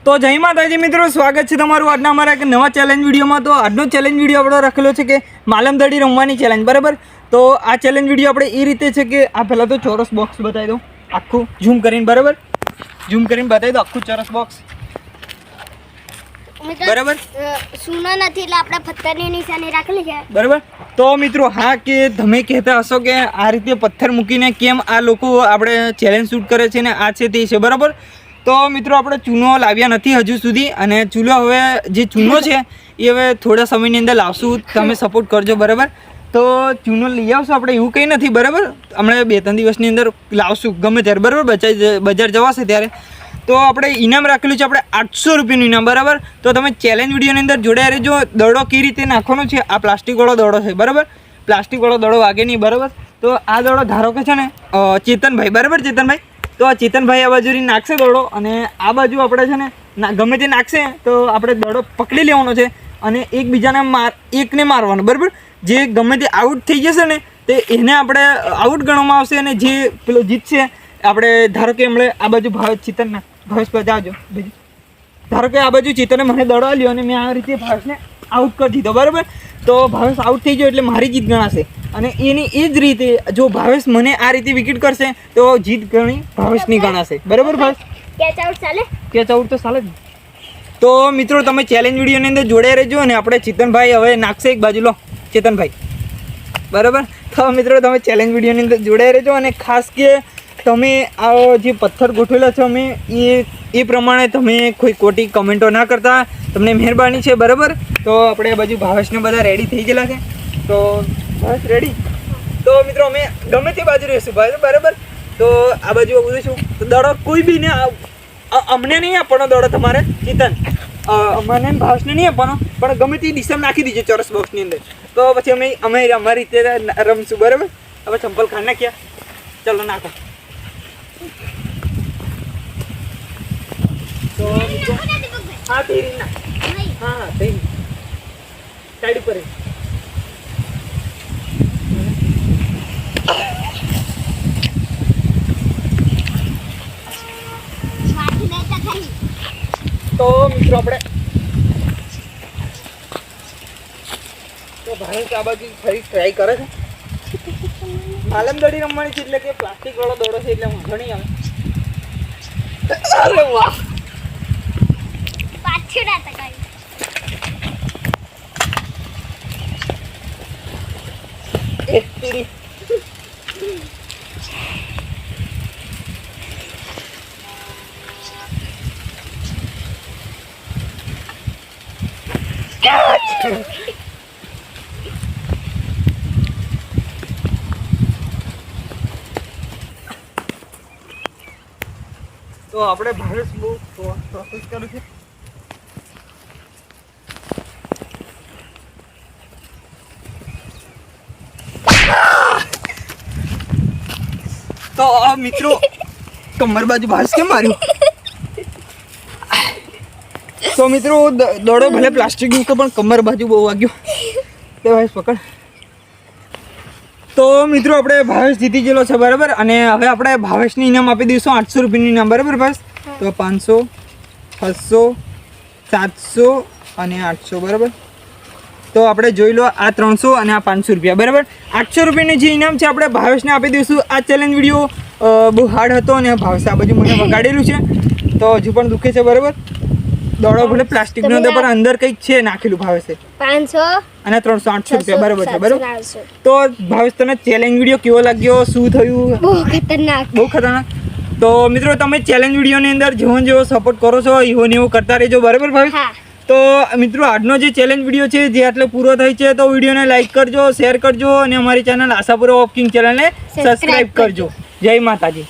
તો જય માતાજી મિત્રો, સ્વાગત છે તમારું આજના અમારા એક નવા ચેલેન્જ વિડીયોમાં। તો આજનો ચેલેન્જ વિડીયો આપણો રાખેલો છે કે માલમદડી રમવાની ચેલેન્જ, બરાબર। તો આ ચેલેન્જ વિડીયો આપણે એ રીતે છે કે આ પહેલાં તો ચોરસ બોક્સ બતાવી દઉં આખું ઝૂમ કરીને, બરાબર। ઝૂમ કરીને બતાવી દો આખું ચોરસ બોક્સ, બરાબર। સુના નથી એટલે આપણે પથ્થરની નિશાની રાખેલી છે, બરાબર। તો મિત્રો હા, કે તમે કહેતા હશો કે આ રીતે પથ્થર મૂકીને કેમ આ લોકો આપણે ચેલેન્જ શૂટ કરે છે ને આ છે તે છે, બરાબર। તો મિત્રો આપણે ચૂનો લાવ્યા નથી હજુ સુધી, અને ચૂલો હવે જે ચૂનો છે એ હવે થોડા સમયની અંદર લાવશું, તમે સપોર્ટ કરજો, બરાબર। તો ચૂનો લઈ આવશું આપણે, એવું કંઈ નથી, બરાબર। હમણાં 2-3 દિવસની અંદર લાવશું ગમે ત્યારે, બરાબર। બજાર જવાશે ત્યારે તો આપણે ઇનામ રાખેલું છે આપણે 800 રૂપિયાનું ઇનામ, બરાબર। તો તમે ચેલેન્જ વિડીયોની અંદર જોડાઈ રહેજો। દડો કઈ રીતે નાખવાનો છે, આ પ્લાસ્ટિકવાળો દડો છે, બરાબર। પ્લાસ્ટિકવાળો દડો વાગે નહીં, બરાબર। તો આ દડો ધારો કે છે ને ચેતનભાઈ, બરાબર, ચેતનભાઈ, તો આ ચેતનભાઈ આ બાજુથી નાખશે દડો, અને આ બાજુ આપણે છે ને ગમે તે નાખશે તો આપણે દડો પકડી લેવાનો છે અને એકબીજાને એકને મારવાનો, બરાબર। જે ગમે તે આઉટ થઈ જશે ને તે એને આપણે આઉટ ગણવામાં આવશે, અને જે પેલો જીતશે આપણે, ધારો કે હમણાં આ બાજુ ભાવેશ પર જાવજો, ધારો કે આ બાજુ ચેતને મને દડો આલ્યો અને મેં આ રીતે ભાવેશને આઉટ કરી દીધો, બરાબર। તો ભાવેશ આઉટ થઈ ગયો એટલે મારી જીત ગણાશે, અને એની એ જ રીતે જો ભાવેશ મને આ રીતે વિકેટ કરશે તો જીત ગણી ભાવેશની ગણાશે, બરાબર ભાવેશ? કેચ આઉટ ચાલે? કેચ આઉટ તો ચાલે જ। તો મિત્રો તમે ચેલેન્જ વિડીયોની અંદર જોડાઈ રહેજો, અને આપણે ચેતનભાઈ હવે નાખશે એક બાજુ, લો ચેતનભાઈ, બરાબર। તો મિત્રો તમે ચેલેન્જ વિડીયોની અંદર જોડાઈ રહેજો, અને ખાસ કે તમે આ જે પથ્થર ગોઠવેલા છે અમે એ પ્રમાણે તમે કોઈ ખોટી કમેન્ટો ના કરતા, તમને મહેરબાની છે, બરાબર। તો આપણે આ બાજુ ભાવેશને બધા રેડી થઈ ગયેલા છે, તો ભાવેશ રેડી? તો મિત્રો અમે ગમે તે બાજુ રહીશું, બરાબર। તો આ બાજુ આવું છું, તો દડો કોઈ બી ને અમને નહીં આપવાનો દડો, તમારે ચેતન મને ભાવેશને નહીં આપવાનો, પણ ગમે તે દિશામાં નાખી દીજો ચોરસ બોક્સની અંદર, તો પછી અમે અમારી રીતે રમશું, બરાબર। હવે ચંપલ ખાન નાખ્યા, ચાલો નાખો। તો હા તેરી ના, હા તેરી સાઈડ ઉપર તો મિત્રો આપણે તો ભાઈ આ બાજુ ફરી ટ્રાય કરે છે। માલમદડી રમવાની છે એટલે કે પ્લાસ્ટિક વાળો દોડો છે એટલે વાંધો નહીં આવે। અરે વાહ, પાછળ આતા કઈ એક તીરી તો આપણે ભાવેશ બહુ પ્રોસેસ કર્યું છે। તો આ મિત્રો કમર બાજુ ભાવેશ કેમ માર્યું? તો મિત્રો દડો ભલે પ્લાસ્ટિક નું પણ કમર બાજુ બહુ વાગ્યો, તે ભાવેશ પકડ। તો મિત્રો આપણે ભાવેશ જીતી ગયેલો છે, બરાબર। અને હવે આપણે ભાવેશની ઇનામ આપી દઈશું 800 રૂપિયાનું ઇનામ, બરાબર ભાવેશ? તો 500, 600, 700 અને 800, બરાબર। તો આપણે જોઈ લો આ 300 અને આ 500 રૂપિયા, બરાબર। 800 રૂપિયાનું જે ઇનામ છે આપણે ભાવેશને આપી દઈશું। આ ચેલેન્જ વિડીયો બહુ હાર્ડ હતો, અને ભાવેશ આ બાજુ મને વગાડેલું છે તો હજુ પણ દુખે છે, બરાબર। દોડો ભલે પ્લાસ્ટિકનો હતો પણ અંદર કંઈક છે નાખેલું ભાવેશે। 500 અને 300, 800 રૂપિયા, બરાબર છે, બરાબર। 700। તો ભાવેશ તને ચેલેન્જ વિડીયો કેવો લાગ્યો, શું થયું? બહુ ખતરનાક, બહુ ખતરનાક। તો મિત્રો તમે ચેલેન્જ વિડીયોની અંદર જેવો સપોર્ટ કરો છો એવો ને એવો કરતા રહેજો, બરાબર ભાવેશ? હા। તો મિત્રો આજનો જે ચેલેન્જ વિડીયો છે જે આટલે પૂરો થઈ છે, તો વિડીયોને લાઈક કરજો, શેર કરજો, અને અમારી ચેનલ આશાપુરા ઓફ કિંગ ચેનલને સબસ્ક્રાઈબ કરજો। જય માતાજી।